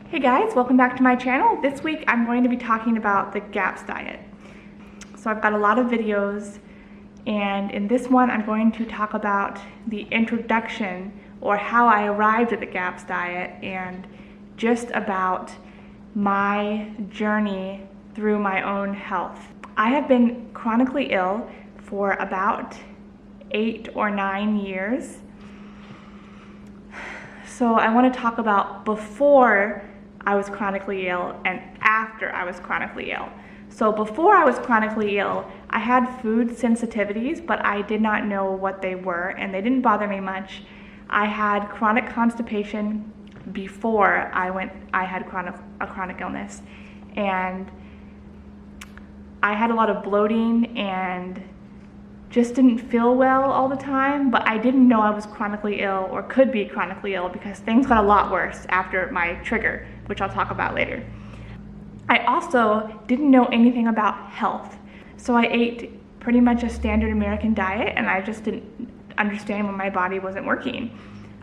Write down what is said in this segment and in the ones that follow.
Hey guys, welcome back to my channel. This week I'm going to be talking about the GAPS diet. So I've got a lot of videos, and in this one I'm going to talk about the introduction or how I arrived at the GAPS diet and just about my journey through my own health. I have been chronically ill for about 8 or 9 years. So I want to talk about before I was chronically ill and after I was chronically ill. So before I was chronically ill, I had food sensitivities, but I did not know what they were and they didn't bother me much. I had chronic constipation before I had a chronic illness, and I had a lot of bloating and just didn't feel well all the time, but I didn't know I was chronically ill or could be chronically ill because things got a lot worse after my trigger, which I'll talk about later. I also didn't know anything about health, so I ate pretty much a standard American diet, and I just didn't understand when my body wasn't working.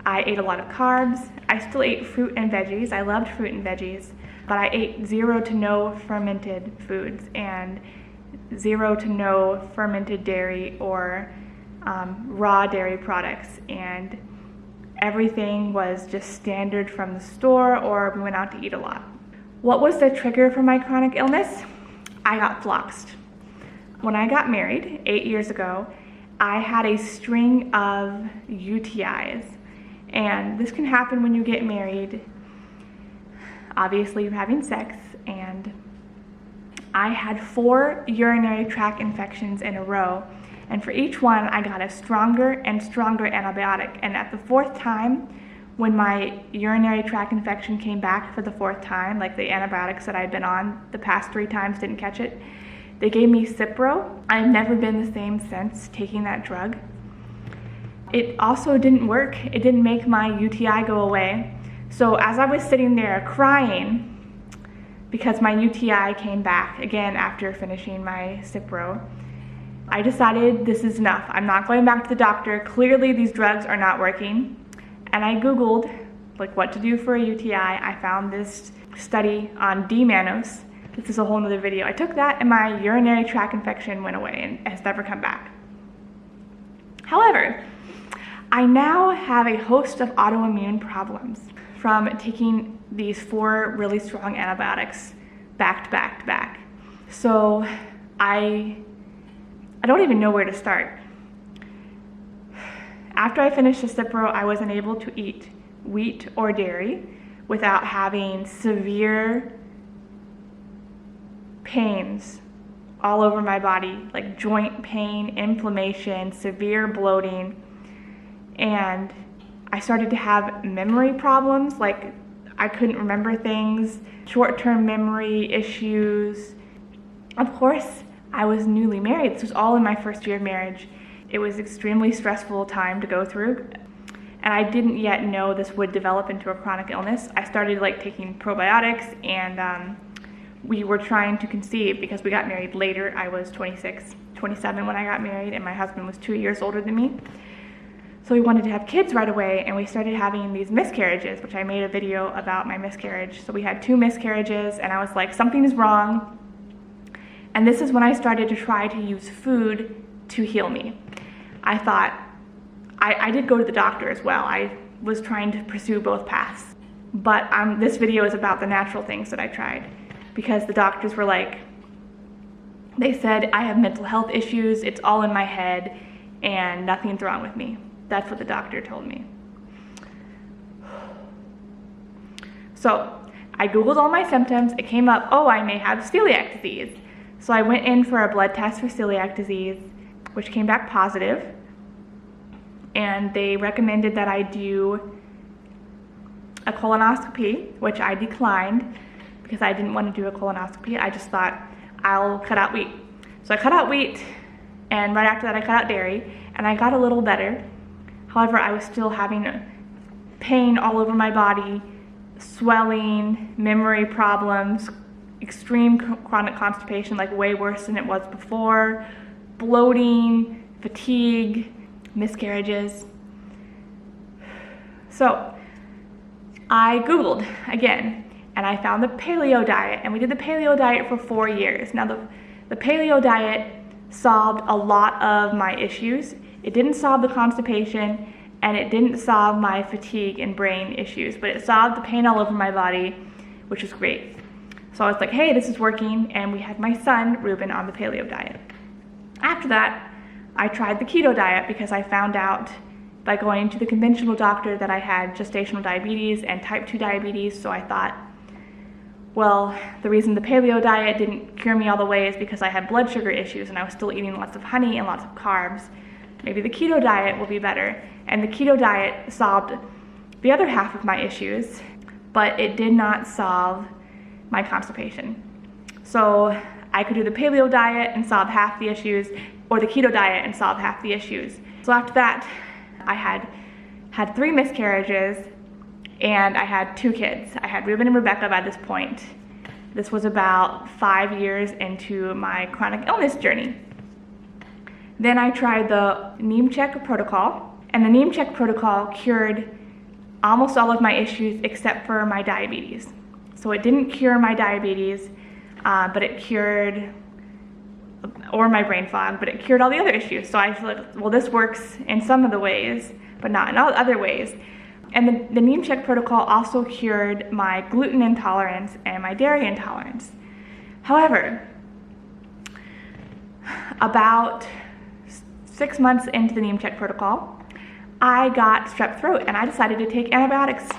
I ate a lot of carbs. I still ate fruit and veggies. I loved fruit and veggies, but I ate 0 to no fermented foods and 0 to no fermented dairy or raw dairy products, and everything was just standard from the store, or we went out to eat a lot. What was the trigger for my chronic illness? I got floxed. When I got married 8 years ago, I had a string of UTIs, and this can happen when you get married. Obviously, you're having sex, and I had 4 urinary tract infections in a row, and for each one I got a stronger and stronger antibiotic, and at the 4th time, when my urinary tract infection came back for the 4th time, like the antibiotics that I'd been on the past 3 times didn't catch it, they gave me Cipro. I've never been the same since taking that drug. It also didn't work. It didn't make my UTI go away. So as I was sitting there crying because my UTI came back again after finishing my Cipro, I decided this is enough. I'm not going back to the doctor. Clearly these drugs are not working. And I Googled what to do for a UTI. I found this study on D-mannose. This is a whole nother video. I took that and my urinary tract infection went away and has never come back. However, I now have a host of autoimmune problems from taking these 4 really strong antibiotics back to back to back. So I don't even know where to start. After I finished the Cipro, I wasn't able to eat wheat or dairy without having severe pains all over my body, like joint pain, inflammation, severe bloating, and I started to have memory problems, like I couldn't remember things, short-term memory issues. Of course, I was newly married. This was all in my first year of marriage. It was extremely stressful time to go through, and I didn't yet know this would develop into a chronic illness. I started taking probiotics, and we were trying to conceive because we got married later. I was 26, 27 when I got married, and my husband was 2 years older than me. So we wanted to have kids right away, and we started having these miscarriages, which I made a video about my miscarriage. So we had 2 miscarriages, and I was like, something is wrong. And this is when I started to try to use food to heal me. I thought, I did go to the doctor as well. I was trying to pursue both paths. But this video is about the natural things that I tried, because the doctors were like, they said, I have mental health issues, it's all in my head, and nothing's wrong with me. That's what the doctor told me. So I Googled all my symptoms. It came up, oh, I may have celiac disease. So I went in for a blood test for celiac disease, which came back positive. And they recommended that I do a colonoscopy, which I declined because I didn't want to do a colonoscopy. I just thought, I'll cut out wheat. So I cut out wheat, and right after that I cut out dairy, and I got a little better. However, I was still having pain all over my body, swelling, memory problems, extreme chronic constipation, way worse than it was before, bloating, fatigue, miscarriages. So I Googled again, and I found the Paleo Diet, and we did the Paleo Diet for 4 years. Now the Paleo Diet solved a lot of my issues. It didn't solve the constipation, and it didn't solve my fatigue and brain issues, but it solved the pain all over my body, which was great. So I was like, hey, this is working, and we had my son, Ruben, on the Paleo Diet. After that, I tried the keto diet because I found out by going to the conventional doctor that I had gestational diabetes and type 2 diabetes, so I thought, well, the reason the paleo diet didn't cure me all the way is because I had blood sugar issues and I was still eating lots of honey and lots of carbs. Maybe the keto diet will be better. And the keto diet solved the other half of my issues, but it did not solve my constipation. So I could do the paleo diet and solve half the issues, or the keto diet and solve half the issues. So after that, I had 3 miscarriages, and I had 2 kids. I had Ruben and Rebecca by this point. This was about 5 years into my chronic illness journey. Then I tried the Neem Check protocol, and the Neem Check protocol cured almost all of my issues except for my diabetes. So it didn't cure my diabetes, but it cured, or my brain fog, but it cured all the other issues. So I was like, well, this works in some of the ways, but not in all other ways. And the Neem Check protocol also cured my gluten intolerance and my dairy intolerance. However, about 6 months into the Neem Check protocol, I got strep throat and I decided to take antibiotics.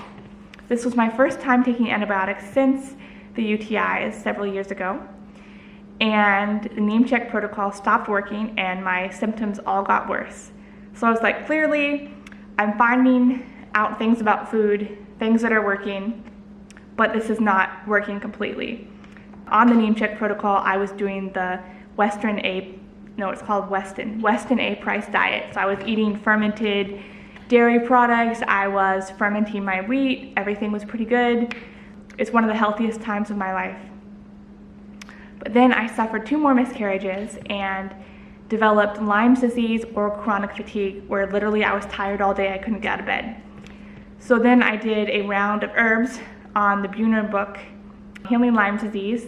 This was my first time taking antibiotics since the UTIs several years ago. And the Neem Check protocol stopped working and my symptoms all got worse. So I was like, clearly, I'm finding out things about food, things that are working, but this is not working completely. On the Neem Check protocol, I was doing the Weston A Price diet. So I was eating fermented dairy products, I was fermenting my wheat, everything was pretty good. It's one of the healthiest times of my life. But then I suffered 2 more miscarriages and developed Lyme's disease or chronic fatigue, where literally I was tired all day, I couldn't get out of bed. So then I did a round of herbs on the Buhner book, Healing Lyme Disease.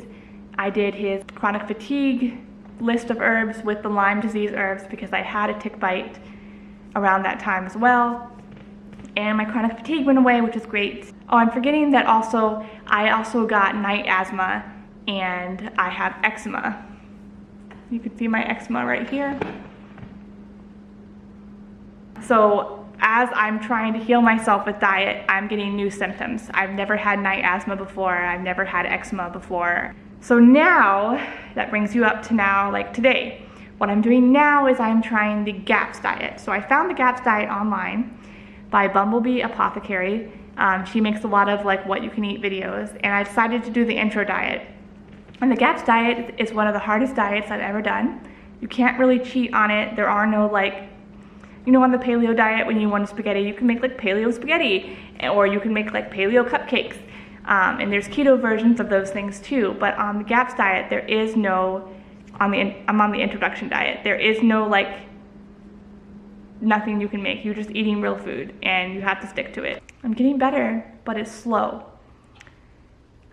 I did his chronic fatigue list of herbs with the Lyme disease herbs because I had a tick bite around that time as well. And my chronic fatigue went away, which is great. Oh, I'm forgetting that I also got night asthma and I have eczema. You can see my eczema right here. So as I'm trying to heal myself with diet, I'm getting new symptoms. I've never had night asthma before. I've never had eczema before. So now, that brings you up to now, like today. What I'm doing now is I'm trying the GAPS diet. So I found the GAPS diet online by Bumblebee Apothecary. She makes a lot of like what you can eat videos, and I decided to do the intro diet. And the GAPS diet is one of the hardest diets I've ever done. You can't really cheat on it. There are no like, you know, on the paleo diet, when you want a spaghetti, you can make like paleo spaghetti, or you can make like paleo cupcakes. And there's keto versions of those things too. But on the GAPS diet, there is no, I'm on the introduction diet. There is no like, nothing you can make. You're just eating real food and you have to stick to it. I'm getting better, but it's slow.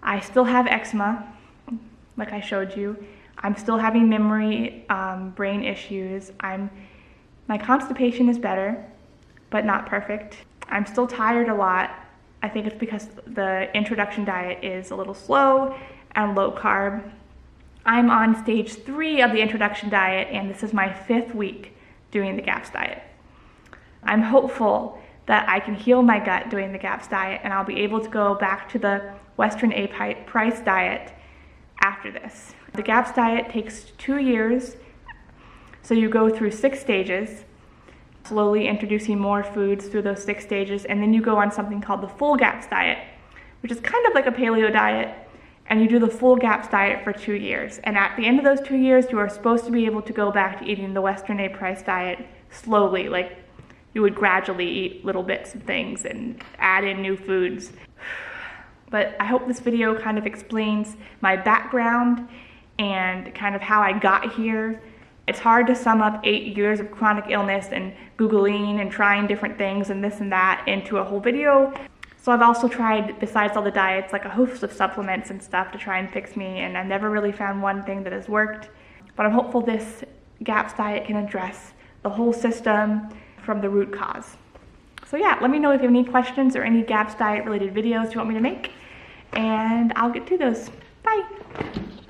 I still have eczema, like I showed you. I'm still having memory, brain issues. My constipation is better, but not perfect. I'm still tired a lot. I think it's because the introduction diet is a little slow and low carb. I'm on stage 3 of the introduction diet, and this is my 5th week doing the GAPS diet. I'm hopeful that I can heal my gut doing the GAPS diet, and I'll be able to go back to the Weston A Price diet after this. The GAPS diet takes 2 years. So you go through 6 stages, slowly introducing more foods through those 6 stages, and then you go on something called the full GAPS diet, which is kind of like a paleo diet, and you do the full GAPS diet for 2 years. And at the end of those 2 years, you are supposed to be able to go back to eating the Weston A Price diet slowly, like you would gradually eat little bits of things and add in new foods. But I hope this video kind of explains my background and kind of how I got here. It's hard to sum up 8 years of chronic illness and Googling and trying different things and this and that into a whole video. So I've also tried, besides all the diets, like a host of supplements and stuff to try and fix me, and I've never really found one thing that has worked. But I'm hopeful this GAPS diet can address the whole system from the root cause. So yeah, let me know if you have any questions or any GAPS diet related videos you want me to make, and I'll get to those. Bye.